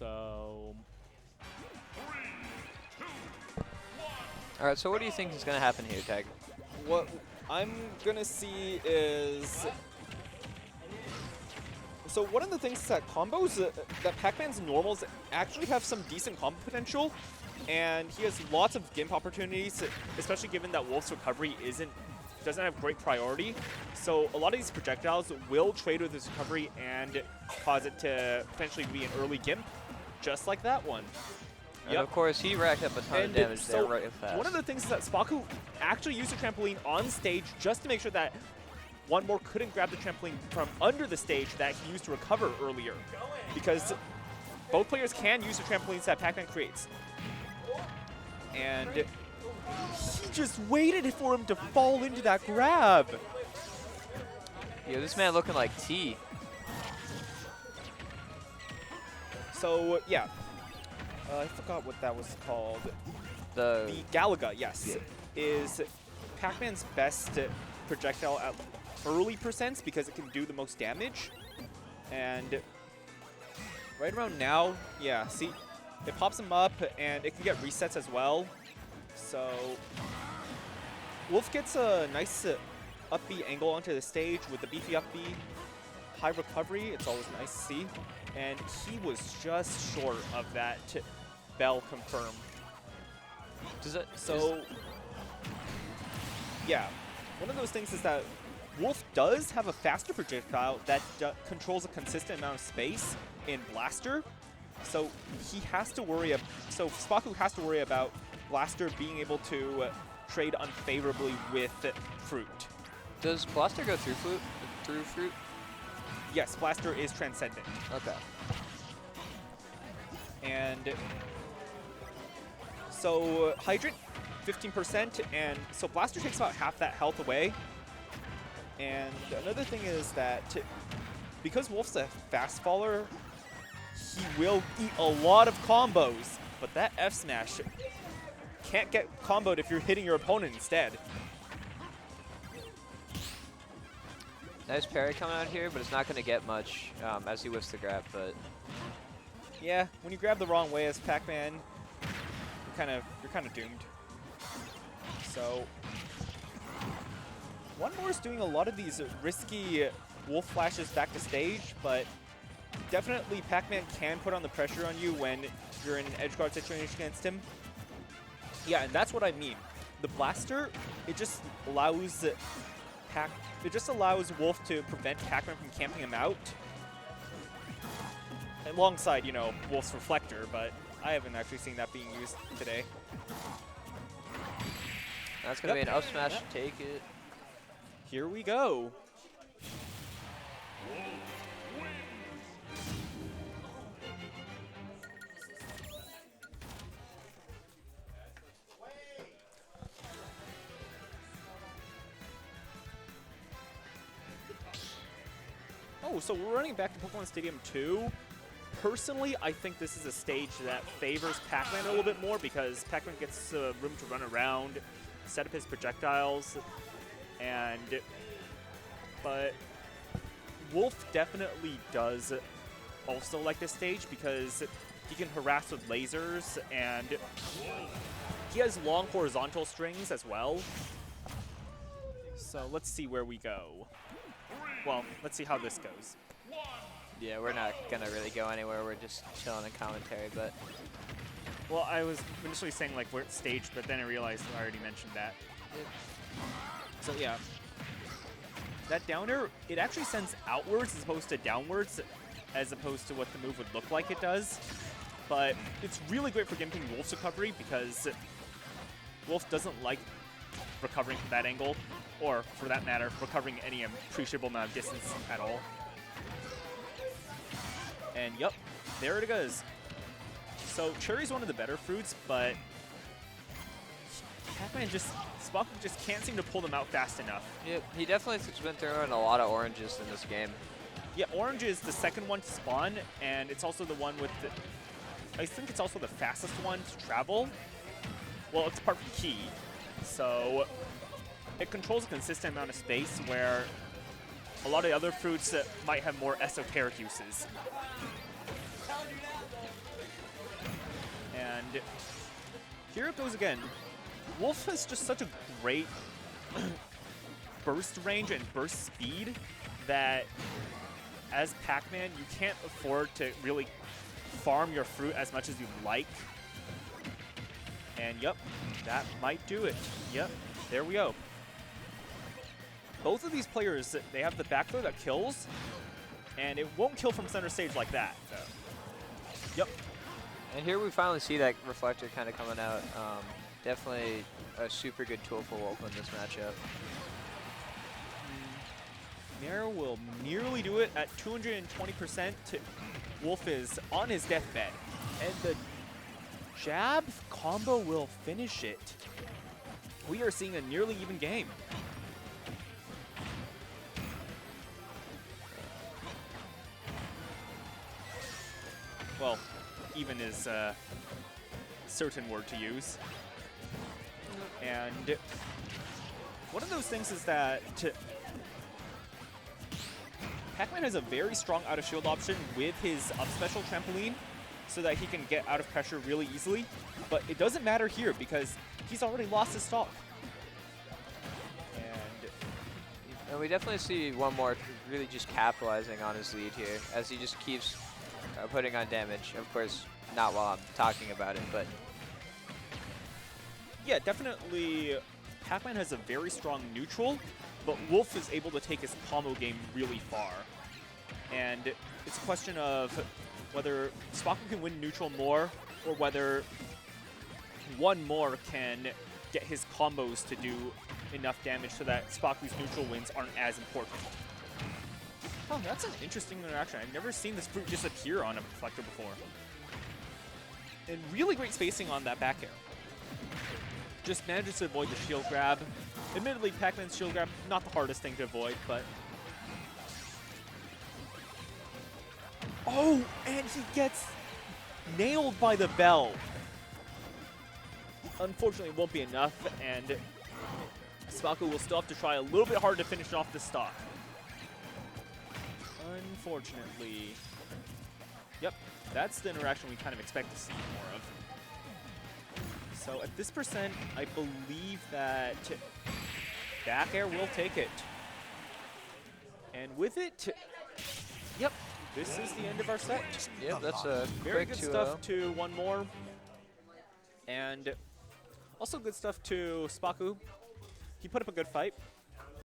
So, All right, so what do you think is going to happen here, Tag? What I'm gonna see is, so one of the things is that combos, that Pac-Man's normals actually have some decent combo potential, and he has lots of gimp opportunities, especially given that Wolf's recovery doesn't have great priority. So a lot of these projectiles will trade with his recovery and cause it to potentially be an early gimp, just like that one. And of course, he racked up a ton of damage there right fast. One of the things is that Spaku actually used a trampoline on stage just to make sure that one more couldn't grab the trampoline from under the stage that he used to recover earlier. Because both players can use the trampolines that Pac-Man creates. And he just waited for him to fall into that grab. Yo, this man looking like T. So, yeah. I forgot what that was called. The Galaga, yes, is Pac-Man's best projectile at early percents because it can do the most damage. And right around now, yeah, see, it pops him up and it can get resets as well. So Wolf gets a nice up B angle onto the stage with the beefy up B, high recovery. It's always nice to see. And he was just short of that bell confirm. Yeah, one of those things is that Wolf does have a faster projectile that controls a consistent amount of space in Blaster. So he has to worry. So Spaku has to worry about Blaster being able to trade unfavorably with Fruit. Does Blaster go through Fruit? Yes, Blaster is transcendent. Okay. And so Hydrant, 15%, and so Blaster takes about half that health away. And another thing is that because Wolf's a fast faller, he will eat a lot of combos, but that F smash can't get comboed if you're hitting your opponent instead. Nice parry coming out here, but it's not going to get much as he whiffs the grab. But yeah, when you grab the wrong way as Pac-Man, you're kind of doomed. So One More is doing a lot of these risky Wolf flashes back to stage, but definitely Pac-Man can put on the pressure on you when you're in an edge guard situation against him. Yeah, and that's what I mean. The Blaster, it just allows Wolf to prevent Pac-Man from camping him out. Alongside, you know, Wolf's Reflector, but I haven't actually seen that being used today. That's going to be an up smash. Take it. Here we go. Oh, so we're running back to Pokemon Stadium 2. Personally, I think this is a stage that favors Pac-Man a little bit more because Pac-Man gets room to run around, set up his projectiles, but Wolf definitely does also like this stage because he can harass with lasers and he has long horizontal strings as well. So let's see where we go. Well, let's see how this goes. Yeah, we're not going to really go anywhere. We're just chilling in commentary, but... Well, I was initially saying, like, we're at stage, but then I realized I already mentioned that. So, yeah. That downer, it actually sends outwards as opposed to downwards, as opposed to what the move would look like it does. But it's really great for gimping Wolf's recovery because Wolf doesn't like recovering from that angle, or for that matter, recovering any appreciable amount of distance at all. And yep, there it goes. So Cherry's one of the better fruits, but Pac-Man Spaku just can't seem to pull them out fast enough. Yeah, he definitely has been throwing a lot of oranges in this game. Yeah, orange is the second one to spawn, and it's also the one with I think it's also the fastest one to travel. Well, it's apart from Key. So it controls a consistent amount of space where a lot of other fruits might have more esoteric uses. here it goes again. Wolf has just such a great burst range and burst speed that as Pac-Man, you can't afford to really farm your fruit as much as you'd like. And yep, that might do it. Yep, there we go. Both of these players, they have the back throw that kills, and it won't kill from center stage like that. So. Yep. And here we finally see that reflector kind of coming out. Definitely a super good tool for Wolf in this matchup. Nair will nearly do it at 220%. Wolf is on his deathbed. And the jab combo will finish it. We are seeing a nearly even game. Well, even is a certain word to use. And one of those things is that Pac-Man has a very strong out of shield option with his up special trampoline so that he can get out of pressure really easily. But it doesn't matter here because he's already lost his stock. And we definitely see one more really just capitalizing on his lead here as he just keeps putting on damage. Of course, not while I'm talking about it, but... Yeah, definitely Pac-Man has a very strong neutral, but Wolf is able to take his combo game really far. And it's a question of whether Spaku can win neutral more or whether one more can get his combos to do enough damage so that Spaku's neutral wins aren't as important. Oh, that's an interesting interaction. I've never seen this fruit disappear on a reflector before. And really great spacing on that back air. Just manages to avoid the shield grab. Admittedly, Pac-Man's shield grab, not the hardest thing to avoid, but... Oh, and he gets nailed by the bell. Unfortunately, it won't be enough, and Spaku will still have to try a little bit harder to finish off the stock. Unfortunately. Yep, that's the interaction we kind of expect to see more of. So at this percent, I believe that back air will take it. And with it, yep, this is the end of our set. Yep, that's a very quick good 2-0. stuff to one more. And also good stuff to Spaku. He put up a good fight.